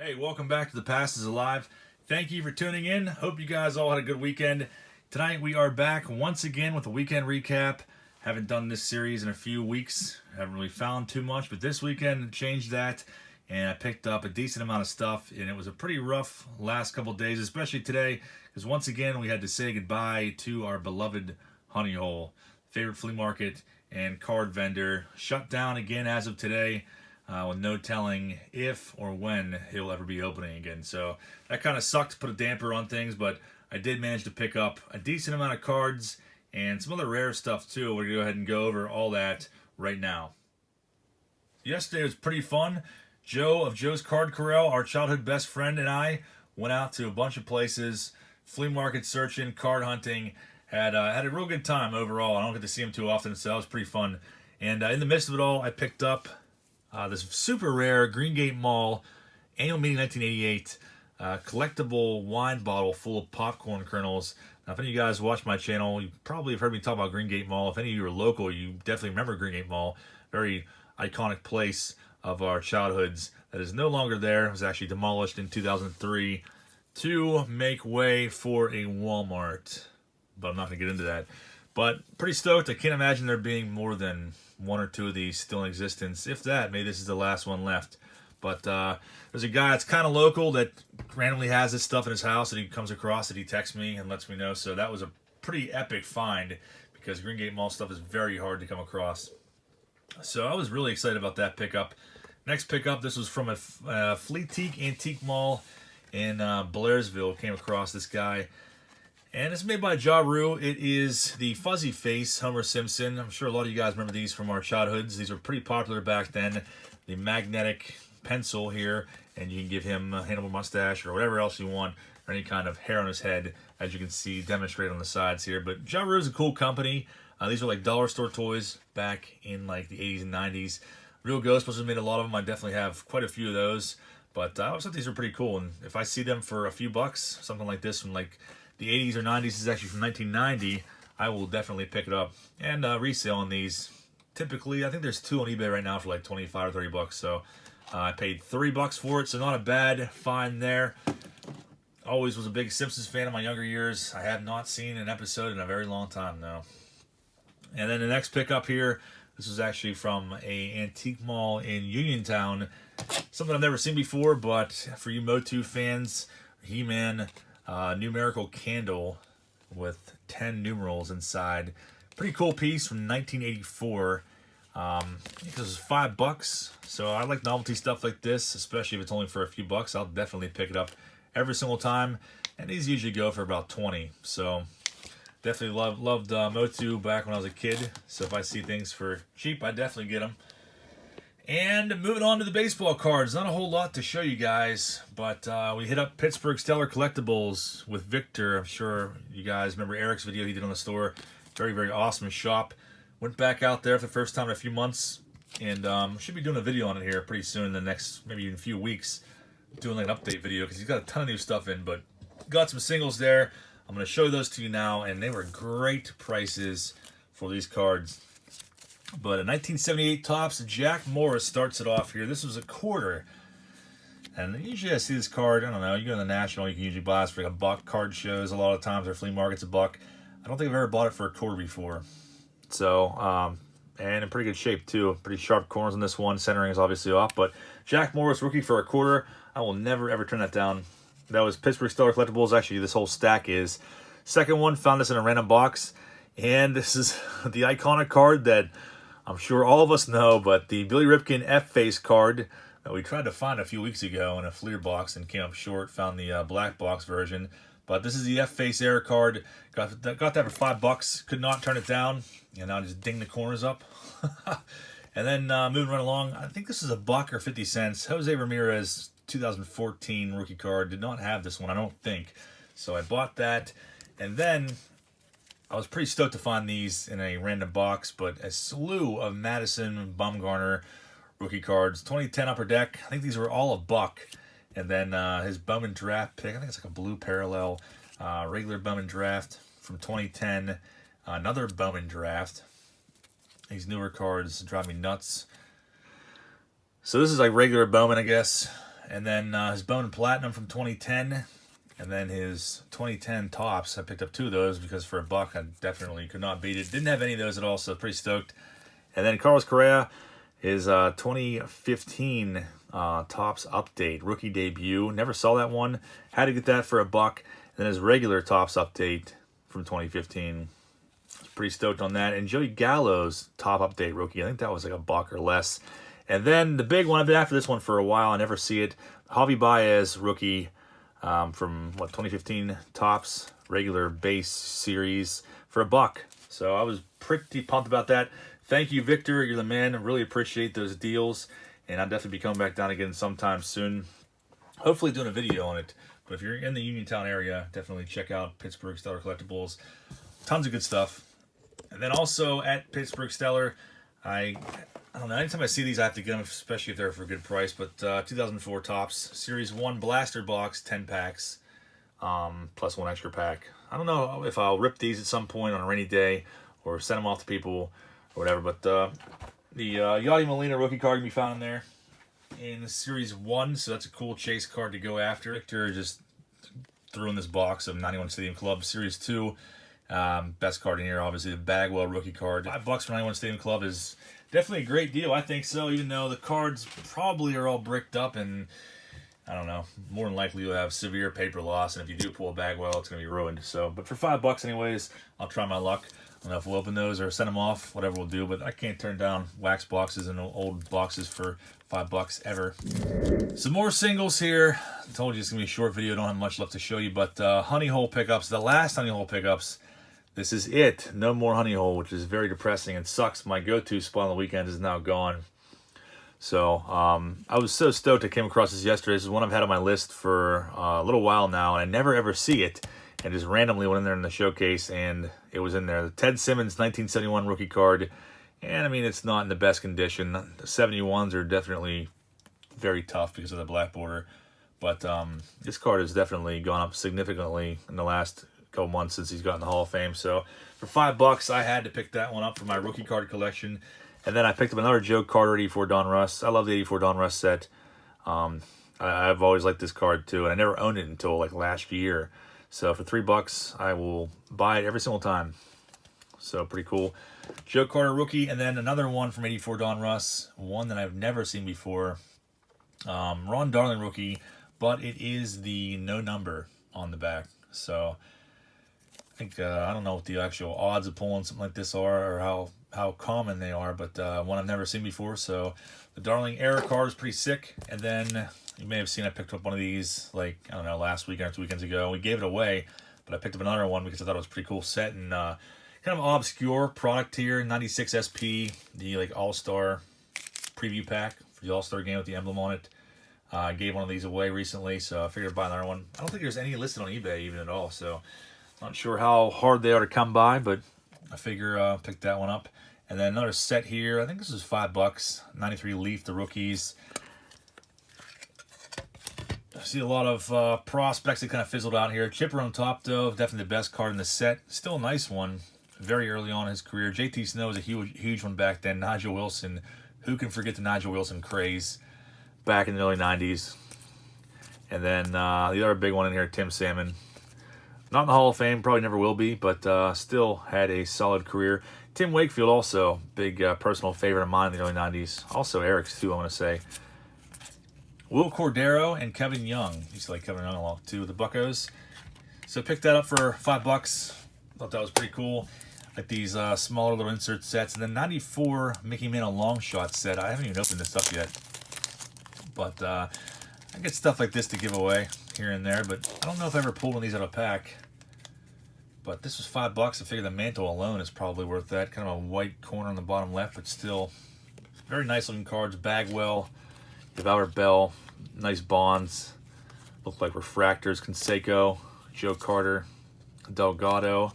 Hey, welcome back to The Past is Alive. Thank you for tuning in. Hope you guys all had a good weekend. Tonight we are back once again with a weekend recap. Haven't done this series in a few weeks. Haven't really found too much, but this weekend changed that, and I picked up a decent amount of stuff, and it was a pretty rough last couple days, especially today, because once again we had to say goodbye to our beloved Honey Hole, favorite flea market and card vendor, shut down again as of today. With no telling if or when he'll ever be opening again. So that kind of sucked to put a damper on things, but I did manage to pick up a decent amount of cards and some other rare stuff too. We're going to go ahead and go over all that right now. Yesterday was pretty fun. Joe of Joe's Card Corral, our childhood best friend, and I went out to a bunch of places, flea market searching, card hunting, had a real good time overall. I don't get to see him too often, so that was pretty fun. And in the midst of it all, I picked up this super rare Greengate Mall annual meeting 1988 collectible wine bottle full of popcorn kernels. Now, if any of you guys watch my channel, you probably have heard me talk about Greengate Mall. If any of you are local, you definitely remember Greengate Mall. Very iconic place of our childhoods that is no longer there. It was actually demolished in 2003 to make way for a Walmart. But I'm not going to get into that. But pretty stoked. I can't imagine there being more than one or two of these still in existence. If that, maybe this is the last one left. But there's a guy that's kind of local that randomly has this stuff in his house that he comes across that he texts me and lets me know. So that was a pretty epic find because Greengate Mall stuff is very hard to come across. So I was really excited about that pickup. Next pickup, this was from a Fleetique Antique Mall in Blairsville. Came across this guy. And it's made by Ja Rule. It is the Fuzzy Face Homer Simpson. I'm sure a lot of you guys remember these from our childhoods. These were pretty popular back then. The magnetic pencil here, and you can give him a Hannibal mustache or whatever else you want, or any kind of hair on his head, as you can see demonstrated on the sides here. But Ja Rule is a cool company. These were like dollar store toys back in like the 80s and 90s. Real Ghostbusters made a lot of them. I definitely have quite a few of those. But I always thought these were pretty cool. And if I see them for a few bucks, something like this from like the 80s or 90s, is actually from 1990, I will definitely pick it up and resale on these. Typically, I think there's two on eBay right now for like 25 or 30 bucks. So I paid $3 for it, so not a bad find there. Always was a big Simpsons fan in my younger years. I have not seen an episode in a very long time now. And then the next pickup here, this was actually from a antique mall in Uniontown. Something I've never seen before, but for you Motu fans, He-Man numerical candle with 10 numerals inside. Pretty cool piece from 1984. This was $5, so I like novelty stuff like this, especially if it's only for a few bucks. I'll definitely pick it up every single time, and these usually go for about 20. So definitely loved Motu back when I was a kid. So if I see things for cheap, I definitely get them. And moving on to the baseball cards. Not a whole lot to show you guys, but we hit up Pittsburgh Stellar Collectibles with Victor. I'm sure you guys remember Eric's video he did on the store. Very, very awesome shop. Went back out there for the first time in a few months, and should be doing a video on it here pretty soon in the next, maybe even a few weeks, doing like an update video because he's got a ton of new stuff in, but got some singles there. I'm going to show those to you now, and they were great prices for these cards. But a 1978 Topps, Jack Morris starts it off here. This was a quarter. And usually I see this card, I don't know, you go to the National, you can usually buy this for like $1. Card shows a lot of times, or flea markets $1. I don't think I've ever bought it for a quarter before. So, and in pretty good shape too. Pretty sharp corners on this one. Centering is obviously off. But Jack Morris, rookie for a quarter. I will never ever turn that down. That was Pittsburgh Stellar Collectibles. Actually, this whole stack is. Second one, found this in a random box. And this is the iconic card that I'm sure all of us know, but the Billy Ripken F-Face card that we tried to find a few weeks ago in a Fleer box and came up short, found the black box version. But this is the F-Face Air card. Got that for $5. Could not turn it down. And now just ding the corners up. And then moving right along, I think this is $1 or 50 cents. Jose Ramirez 2014 rookie card. Did not have this one, I don't think. So I bought that. And then I was pretty stoked to find these in a random box, but a slew of Madison Bumgarner rookie cards. 2010 Upper Deck. I think these were all $1. And then his Bowman Draft pick. I think it's like a blue parallel. Regular Bowman Draft from 2010. Another Bowman Draft. These newer cards drive me nuts. So this is like regular Bowman, I guess. and then his Bone Platinum from 2010, and then his 2010 Tops. I picked up 2 of those because for $1 I definitely could not beat it. Didn't have any of those at all, so pretty stoked. And then Carlos Correa, his 2015 Tops Update, rookie debut. Never saw that one. Had to get that for $1. And then his regular Tops Update from 2015. Pretty stoked on that. And Joey Gallo's Top Update rookie. I think that was like $1 or less. And then the big one, I've been after this one for a while. I never see it. Javi Baez rookie from, 2015 Tops regular base series for $1. So I was pretty pumped about that. Thank you, Victor. You're the man. I really appreciate those deals. And I'll definitely be coming back down again sometime soon. Hopefully doing a video on it. But if you're in the Uniontown area, definitely check out Pittsburgh Stellar Collectibles. Tons of good stuff. And then also at Pittsburgh Stellar, I don't know, anytime I see these I have to get them, especially if they're for a good price. But 2004 Tops, Series 1 Blaster Box, 10 packs, plus 1 extra pack. I don't know if I'll rip these at some point on a rainy day or send them off to people or whatever. But the Yadi Molina rookie card can be found in there in Series 1. So that's a cool chase card to go after. Victor just threw in this box of 91 Stadium Club, Series 2. Best card in here, obviously, the Bagwell rookie card. $5 for 91 Stadium Club is definitely a great deal. I think so, even though the cards probably are all bricked up and, I don't know, more than likely you'll have severe paper loss, and if you do pull a Bagwell, it's going to be ruined. So, but for $5 anyways, I'll try my luck. I don't know if we'll open those or send them off, whatever we'll do, but I can't turn down wax boxes and old boxes for $5 ever. Some more singles here. I told you it's going to be a short video. I don't have much left to show you, but honey hole pickups, the last honey hole pickups. This is it. No more honey hole, which is very depressing. It sucks. My go-to spot on the weekend is now gone. So I was so stoked I came across this yesterday. This is one I've had on my list for a little while now, and I never ever see it. And just randomly went in there in the showcase, and it was in there. The Ted Simmons 1971 rookie card. And, I mean, it's not in the best condition. The 71s are definitely very tough because of the black border. But this card has definitely gone up significantly in the last couple months since he's gotten the Hall of Fame. So for $5, I had to pick that one up for my rookie card collection. And then I picked up another Joe Carter 84 Don Russ. I love the 84 Don Russ set. I've always liked this card too, and I never owned it until like last year. So for $3, I will buy it every single time. So pretty cool. Joe Carter rookie, and then another one from 84 Don Russ, one that I've never seen before. Ron Darling rookie, but it is the no number on the back. So I think, I don't know what the actual odds of pulling something like this are or how common they are, but one I've never seen before. So the Darling Era card is pretty sick. And then you may have seen I picked up one of these, like, I don't know, last weekend or 2 weekends ago. We gave it away, but I picked up another one because I thought it was a pretty cool set. And kind of obscure product here, 96 SP, the like All-Star preview pack for the All-Star game with the emblem on it. I gave one of these away recently, so I figured I'd buy another one. I don't think there's any listed on eBay even at all, so not sure how hard they are to come by, but I figure pick that one up. And then another set here. I think this is $5. 93 Leaf, the rookies. I see a lot of prospects that kind of fizzled out here. Chipper on top, though, definitely the best card in the set. Still a nice one. Very early on in his career. JT Snow was a huge one back then. Nigel Wilson. Who can forget the Nigel Wilson craze back in the early 90s? And then the other big one in here, Tim Salmon. Not in the Hall of Fame, probably never will be, but still had a solid career. Tim Wakefield also, big personal favorite of mine in the early 90s. Also Eric's too, I want to say. Will Cordero and Kevin Young. Used to like Kevin Young a lot too with the Buccos. So picked that up for $5. Thought that was pretty cool. Like these smaller little insert sets. And then 94 Mickey Mantle long shot set. I haven't even opened this up yet. But I get stuff like this to give away here and there. But I don't know if I ever pulled one of these out of a pack. But this was $5. I figure the mantle alone is probably worth that. Kind of a white corner on the bottom left, but still very nice looking cards. Bagwell, Albert Bell, nice bonds. Look like refractors. Canseco, Joe Carter, Delgado.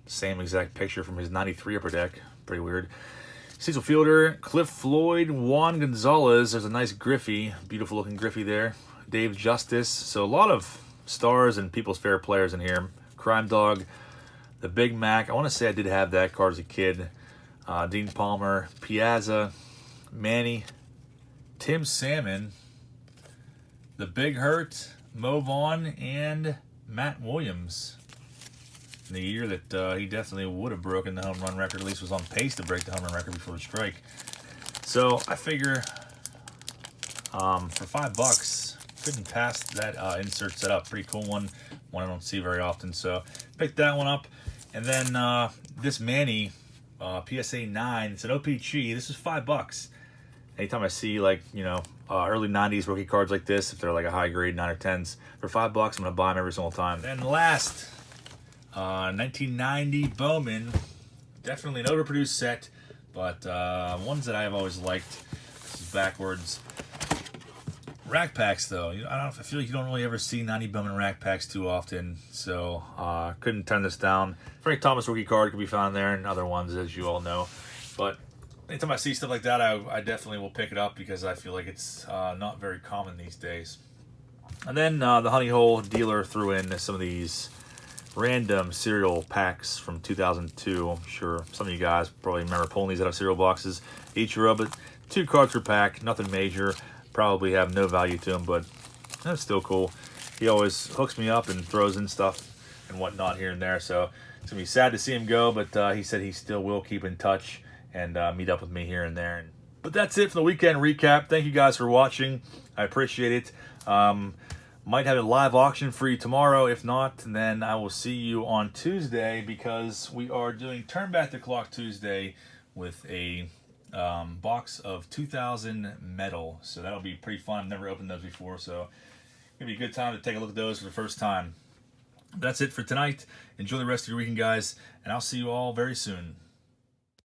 Same exact picture from his 93 upper deck. Pretty weird. Cecil Fielder, Cliff Floyd, Juan Gonzalez. There's a nice Griffey. Beautiful looking Griffey there. Dave Justice. So a lot of stars and people's favorite players in here. Crime Dog. The Big Mac. I want to say I did have that card as a kid. Dean Palmer, Piazza, Manny, Tim Salmon, the Big Hurt, Mo Vaughn, and Matt Williams. In the year that he definitely would have broken the home run record, at least was on pace to break the home run record before the strike. So I figure for $5, couldn't pass that insert setup. Pretty cool one I don't see very often. So picked that one up. And then this Manny PSA 9, it's an OPG. This is $5. Anytime I see, like, you know, early 90s rookie cards like this, if they're like a high grade 9 or 10s, for $5, I'm going to buy them every single time. Then last, 1990 Bowman. Definitely an overproduced set, but ones that I've always liked. This is backwards. Rack packs, though. I feel like you don't really ever see 90 Bowman rack packs too often, so couldn't turn this down. Frank Thomas rookie card could be found there, and other ones, as you all know. But anytime I see stuff like that, I definitely will pick it up because I feel like it's not very common these days. And then the Honey Hole dealer threw in some of these random cereal packs from 2002. I'm sure some of you guys probably remember pulling these out of cereal boxes. Ichiro, but 2 cards per pack, nothing major. Probably have no value to him, but that's still cool. He always hooks me up and throws in stuff and whatnot here and there, so it's going to be sad to see him go, but he said he still will keep in touch and meet up with me here and there. But that's it for the weekend recap. Thank you guys for watching. I appreciate it. Might have a live auction for you tomorrow. If not, then I will see you on Tuesday because we are doing Turn Back the Clock Tuesday with a box of 2000 metal. So that'll be pretty fun. I've never opened those before, so it'll be a good time to take a look at those for the first time. That's it for tonight. Enjoy the rest of your weekend, guys, and I'll see you all very soon.